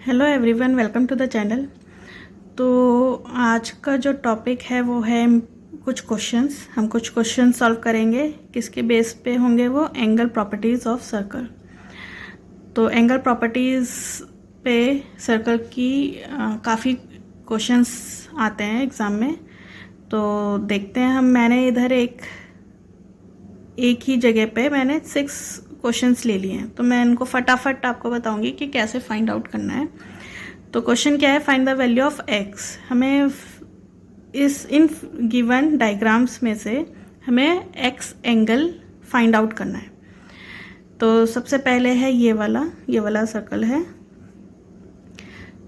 Hello everyone, welcome to the channel. तो आज का जो टॉपिक है वो है कुछ क्वेश्चंस। हम कुछ क्वेश्चन सॉल्व करेंगे। किसके बेस पे होंगे वो? Angle properties of circle. तो एंगल प्रॉपर्टीज़ पे सर्कल की काफ़ी क्वेश्चंस आते हैं एग्ज़ाम में। तो देखते हैं मैंने इधर एक ही जगह पे मैंने 6 क्वेश्चंस ले लिए हैं। तो मैं इनको फटाफट आपको बताऊंगी कि कैसे फाइंड आउट करना है। तो क्वेश्चन क्या है? Find the value of x. हमें इन गिवन डायग्राम्स में से हमें एक्स एंगल फाइंड आउट करना है। तो सबसे पहले है ये वाला सर्कल है।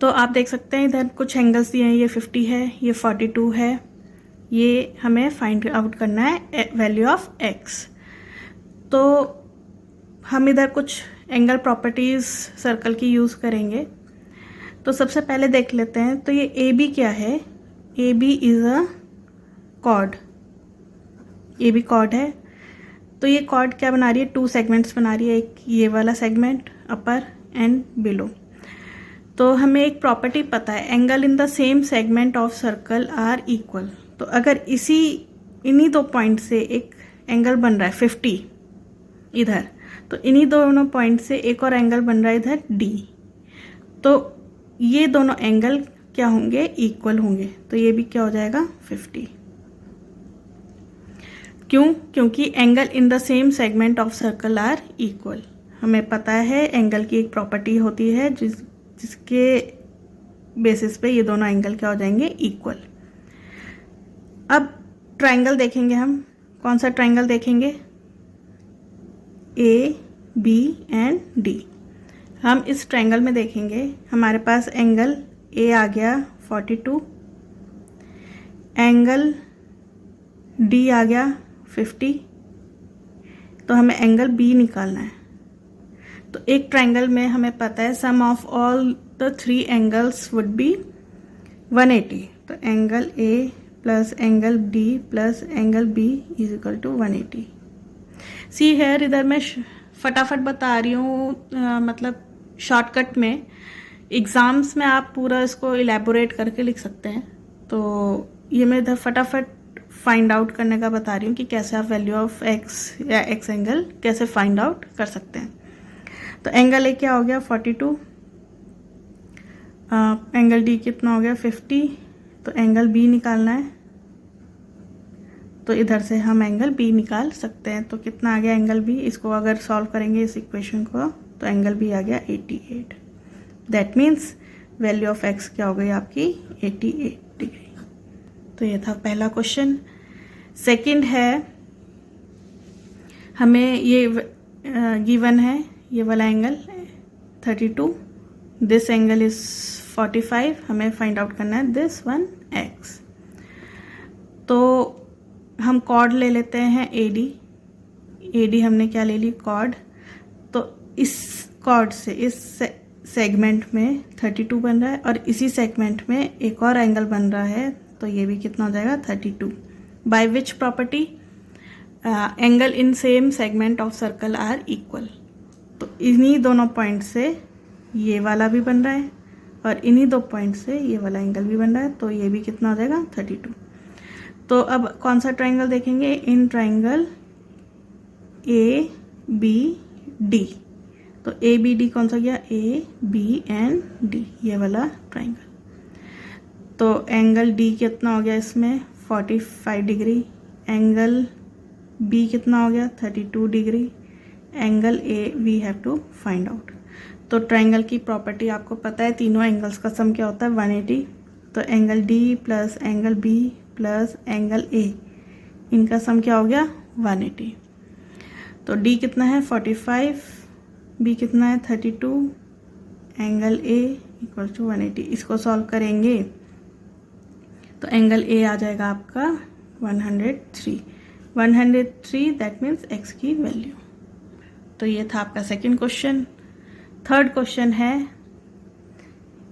तो आप देख सकते हैं इधर कुछ एंगल्स दिए हैं। ये 50 है, ये 42 है। ये हमें फाइंड आउट करना है वैल्यू ऑफ एक्स। तो हम इधर कुछ एंगल प्रॉपर्टीज़ सर्कल की यूज़ करेंगे। तो सबसे पहले देख लेते हैं। तो ये ए बी क्या है? A B is a chord. A B chord है। तो ये कॉर्ड क्या बना रही है? 2 सेगमेंट्स बना रही है। एक ये वाला सेगमेंट अपर एंड बिलो। तो हमें एक प्रॉपर्टी पता है, angle in the same segment of circle are equal. तो अगर इन्हीं 2 पॉइंट से एक एंगल बन रहा है 50 इधर, तो इन्हीं दोनों पॉइंट से एक और एंगल बन रहा है इधर डी। तो ये दोनों एंगल क्या होंगे? इक्वल होंगे। तो ये भी क्या हो जाएगा? 50। क्यों? क्योंकि angle in the same segment of circle are equal. हमें पता है एंगल की एक प्रॉपर्टी होती है जिसके बेसिस पे ये दोनों एंगल क्या हो जाएंगे? इक्वल। अब ट्रायंगल देखेंगे हम। कौन सा ट्रायंगल देखेंगे? A B and D. हम इस ट्रायंगल में देखेंगे, हमारे पास एंगल ए आ गया 42, एंगल डी आ गया 50। तो हमें एंगल बी निकालना है। तो एक ट्रायंगल में हमें पता है sum of all the 3 angles would be 180। तो angle A plus angle D plus angle B is equal to 180। See here, इधर मैं फटाफट बता रही हूँ, मतलब शॉर्टकट में। एग्ज़ाम्स में आप पूरा इसको इलेबोरेट करके लिख सकते हैं। तो ये मैं इधर फटाफट फाइंड आउट करने का बता रही हूँ कि कैसे आप वैल्यू ऑफ एक्स या एक्स एंगल कैसे फाइंड आउट कर सकते हैं। तो एंगल ए क्या हो गया? 42। एंगल डी कितना हो गया? 50। तो एंगल बी निकालना है। तो इधर से हम एंगल बी निकाल सकते हैं। तो कितना आ गया एंगल बी? इसको अगर सॉल्व करेंगे इस इक्वेशन को, तो एंगल बी आ गया 88। That means value of x क्या हो गई आपकी? 88 डिग्री। तो ये था पहला क्वेश्चन। सेकंड है, हमें ये गिवन है ये वाला एंगल 32, दिस एंगल इज 45। हमें फाइंड आउट करना है दिस वन एक्स। तो हम कॉर्ड ले लेते हैं एडी। एडी हमने क्या ले ली? कॉर्ड। तो इस कॉर्ड से इस सेगमेंट में 32 बन रहा है और इसी सेगमेंट में एक और एंगल बन रहा है। तो ये भी कितना हो जाएगा? 32। By which property? Angle in same segment of circle are equal. तो इन्हीं दोनों पॉइंट से ये वाला भी बन रहा है और इन्हीं 2 पॉइंट से ये वाला एंगल भी बन रहा है। तो ये भी कितना हो जाएगा? 32। तो अब कौन सा ट्रायंगल देखेंगे? In triangle A B D. तो ए बी डी कौन सा गया? ए बी एंड डी, ये वाला ट्रायंगल। तो एंगल डी कितना हो गया इसमें? 45 डिग्री। एंगल बी कितना हो गया? 32 degree. Angle A we have to find out. तो ट्रायंगल की प्रॉपर्टी आपको पता है, तीनों एंगल्स का सम क्या होता है? 180। तो angle D plus angle B plus angle A, इनका सम क्या हो गया? 180। तो डी कितना है? 45। बी कितना है? 32। Angle A equal to 180। इसको सॉल्व करेंगे तो एंगल ए आ जाएगा आपका 103। 103 दैट मीन्स एक्स की वैल्यू। तो ये था आपका सेकंड क्वेश्चन। थर्ड क्वेश्चन है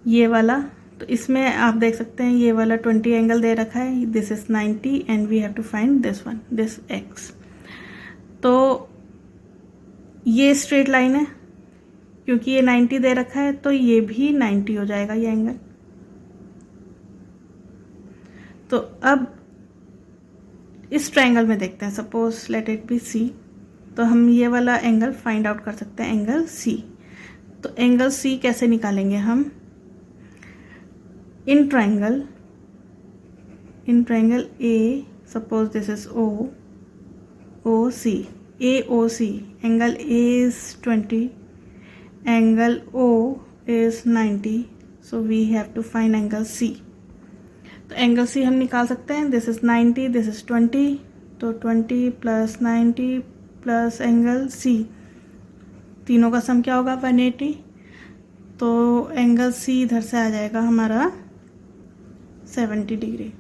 ये वाला। तो इसमें आप देख सकते हैं ये वाला 20 एंगल दे रखा है। This is 90 and we have to find this one, this x. तो ये स्ट्रेट लाइन है, क्योंकि ये 90 दे रखा है तो ये भी 90 हो जाएगा ये एंगल। तो अब इस ट्रायंगल में देखते हैं, suppose let it be C, तो हम ये वाला एंगल फाइंड आउट कर सकते हैं, एंगल सी। तो एंगल सी कैसे निकालेंगे हम? In triangle A, suppose this is O C, A O C, angle A is 20, angle O is 90, so we have to find angle C. तो एंगल सी हम निकाल सकते हैं, दिस इज 90, दिस इज 20, तो 20 प्लस 90 प्लस एंगल सी, तीनों का सम क्या होगा? 180। तो एंगल सी इधर से आ जाएगा हमारा 70 डिग्री।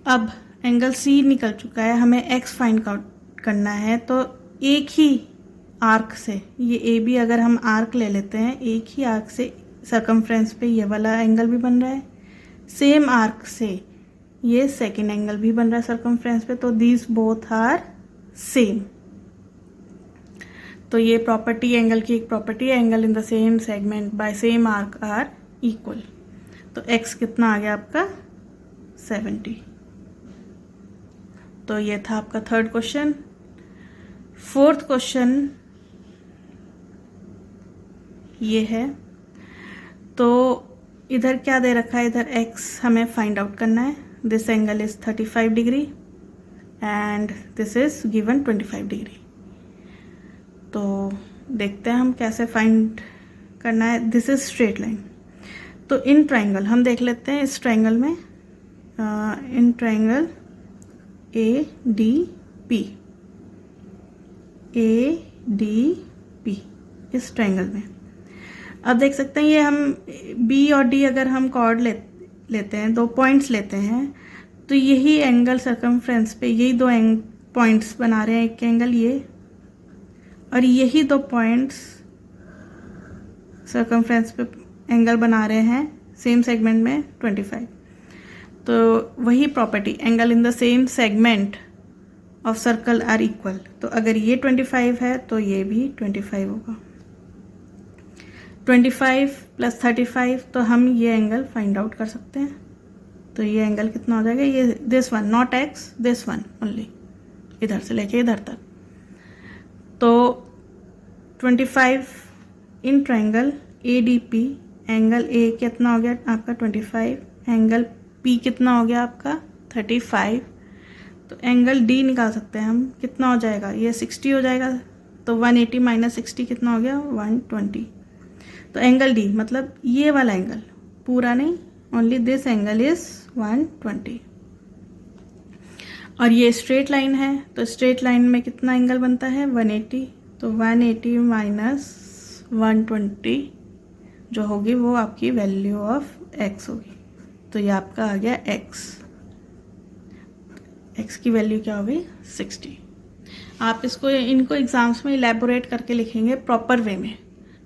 अब एंगल सी निकल चुका है, हमें एक्स फाइंड आउट करना है। तो एक ही आर्क से, ये ए बी अगर हम आर्क ले लेते हैं, एक ही आर्क से सर्कमफ्रेंस पे ये वाला एंगल भी बन रहा है, सेम आर्क से ये सेकेंड एंगल भी बन रहा है सर्कमफ्रेंस पे, तो दीज बोथ आर सेम। तो ये प्रॉपर्टी एंगल की एक प्रॉपर्टी है, angle in the same segment by same arc are equal. तो एक्स कितना आ गया आपका? 70। तो ये था आपका थर्ड क्वेश्चन। फोर्थ क्वेश्चन ये है, तो इधर क्या दे रखा है? इधर एक्स हमें फाइंड आउट करना है। This angle is 35 degree and this is given 25 degree. तो देखते हैं हम कैसे फाइंड करना है। This is straight line. तो इन ट्रायंगल हम देख लेते हैं, इस ट्रायंगल में इन ट्रायंगल ए डी पी, इस ट्रायंगल में अब देख सकते हैं, ये हम बी और डी अगर हम कॉर्ड लेते हैं, 2 पॉइंट्स लेते हैं, तो यही एंगल सर्कमफ्रेंस पे यही 2 पॉइंट्स बना रहे हैं, एक एंगल ये और यही 2 पॉइंट्स सर्कमफ्रेंस पे एंगल बना रहे हैं सेम सेगमेंट में 25। तो वही property, angle in the same segment of circle are equal. तो अगर ये 25 है तो ये भी 25 होगा। 25 प्लस 35, तो हम ये एंगल फाइंड आउट कर सकते हैं। तो ये एंगल कितना हो जाएगा? ये this one, not x, this one only, इधर से लेके इधर तक। तो 25 इन triangle A D P, angle A कितना हो गया आपका? 25, एंगल पी कितना हो गया आपका? 35। तो एंगल डी निकाल सकते हैं हम, कितना हो जाएगा? ये 60 हो जाएगा। तो 180 माइनस 60 कितना हो गया? 120। तो एंगल डी मतलब ये वाला एंगल, पूरा नहीं, ओनली दिस एंगल इज 120। और ये स्ट्रेट लाइन है, तो स्ट्रेट लाइन में कितना एंगल बनता है? 180। तो 180 माइनस 120 जो होगी वो आपकी वैल्यू ऑफ एक्स होगी। तो ये आपका आ गया एक्स की वैल्यू क्या होगी? 60। आप इनको एग्जाम्स में इलेबोरेट करके लिखेंगे प्रॉपर वे में,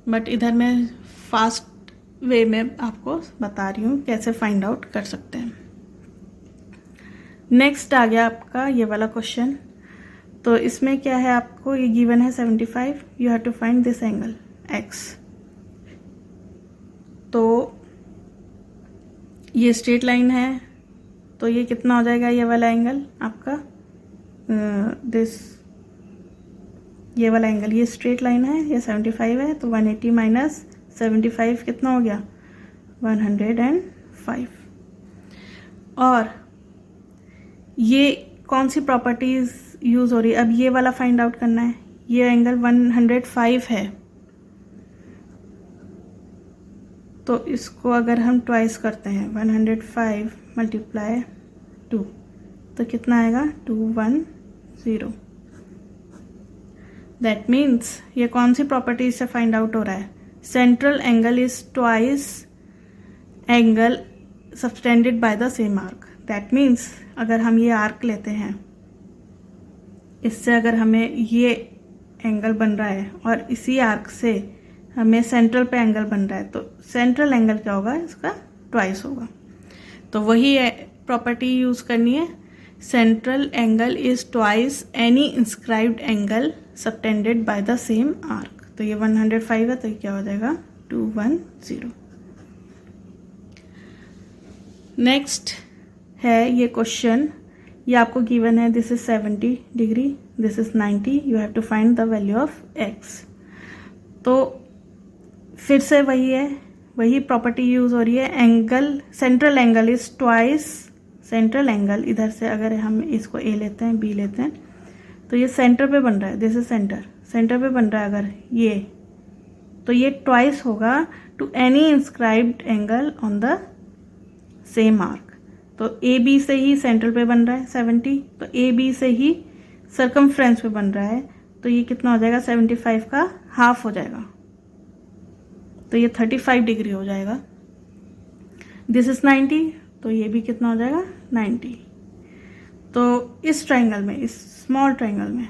बट इधर मैं फास्ट वे में आपको बता रही हूँ कैसे फाइंड आउट कर सकते हैं। नेक्स्ट आ गया आपका ये वाला क्वेश्चन। तो इसमें क्या है, आपको ये गिवन है 75, you have to find this angle x. तो ये स्ट्रेट लाइन है, तो ये कितना हो जाएगा? ये वाला एंगल आपका ये वाला एंगल, ये स्ट्रेट लाइन है, ये 75 है, तो 180 माइनस 75 कितना हो गया? 105। और ये कौन सी प्रॉपर्टीज यूज हो रही है? अब ये वाला फाइंड आउट करना है। ये एंगल 105 है, तो इसको अगर हम ट्वाइस करते हैं, 105 मल्टीप्लाई 2, तो कितना आएगा? 210। दैट मीन्स ये कौन सी प्रॉपर्टी से फाइंड आउट हो रहा है? Central angle is twice angle subtended by the same arc. That means अगर हम ये आर्क लेते हैं, इससे अगर हमें ये एंगल बन रहा है और इसी आर्क से हमें सेंट्रल पे एंगल बन रहा है, तो सेंट्रल एंगल क्या होगा? इसका ट्वाइस होगा। तो वही प्रॉपर्टी यूज करनी है, central angle is twice any inscribed angle subtended by the same arc. तो तो ये 105 है, तो ये क्या हो जाएगा 210। नेक्स्ट है ये क्वेश्चन, ये आपको गिवन है, this is 70 degree, this is 90, you have to find the value of x. तो फिर से वही है, वही प्रॉपर्टी यूज हो रही है, angle central angle is twice central angle. इधर से अगर हम इसको ए लेते हैं, बी लेते हैं, तो ये सेंटर पे बन रहा है, दिस इज सेंटर, सेंटर पे बन रहा है अगर ये, तो ये ट्वाइस होगा to any inscribed angle on the same arc. तो ए बी से ही सेंट्रल पे बन रहा है 70, तो ए बी से ही सर्कमफ्रेंस पे बन रहा है, तो ये कितना हो जाएगा 75 का हाफ हो जाएगा, तो ये 35 डिग्री हो जाएगा। दिस इज 90, तो ये भी कितना हो जाएगा 90। तो इस ट्राइंगल में, इस स्मॉल ट्राइंगल में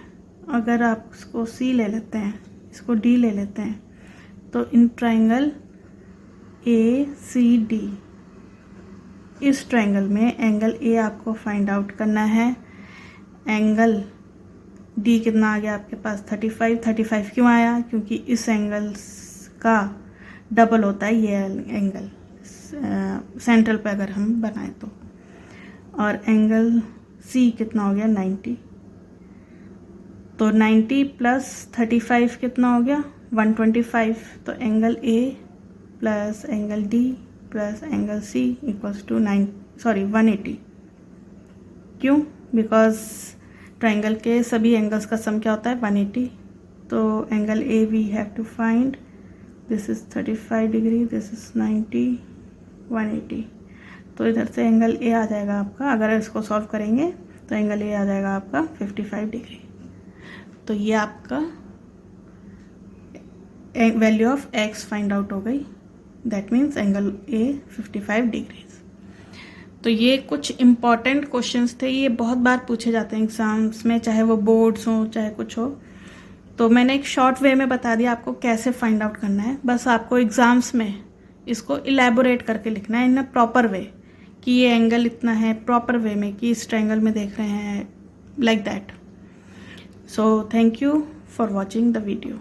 अगर आप इसको सी ले लेते हैं, इसको डी ले लेते हैं, तो in triangle A C D, इस ट्राइंगल में एंगल ए आपको फाइंड आउट करना है, एंगल डी कितना आ गया आपके पास 35। 35 क्यों आया, क्योंकि इस एंगल का डबल होता है ये एंगल सेंट्रल पे अगर हम बनाएं तो। और एंगल सी कितना हो गया 90, तो 90 प्लस 35 कितना हो गया 125। तो angle A plus angle D plus angle C equals to 180। क्यों, बिकॉज ट्राइंगल के सभी एंगल्स का सम क्या होता है 180। तो angle A we have to find, this is 35 degree, this is 90, 180। तो इधर से एंगल ए आ जाएगा आपका, अगर इसको सॉल्व करेंगे तो एंगल ए आ जाएगा आपका 55 डिग्री। तो ये आपका value of x find out हो गई, that means angle A 55 degrees. तो ये कुछ इम्पॉर्टेंट क्वेश्चंस थे, ये बहुत बार पूछे जाते हैं एग्जाम्स में, चाहे वो बोर्ड्स हो चाहे कुछ हो। तो मैंने एक शॉर्ट वे में बता दिया आपको कैसे फाइंड आउट करना है, बस आपको एग्जाम्स में इसको इलेबोरेट करके लिखना है इन अ प्रॉपर वे, कि ये एंगल इतना है, प्रॉपर वे में कि इस ट्रायंगल में देख रहे हैं, like that. So thank you for watching the video.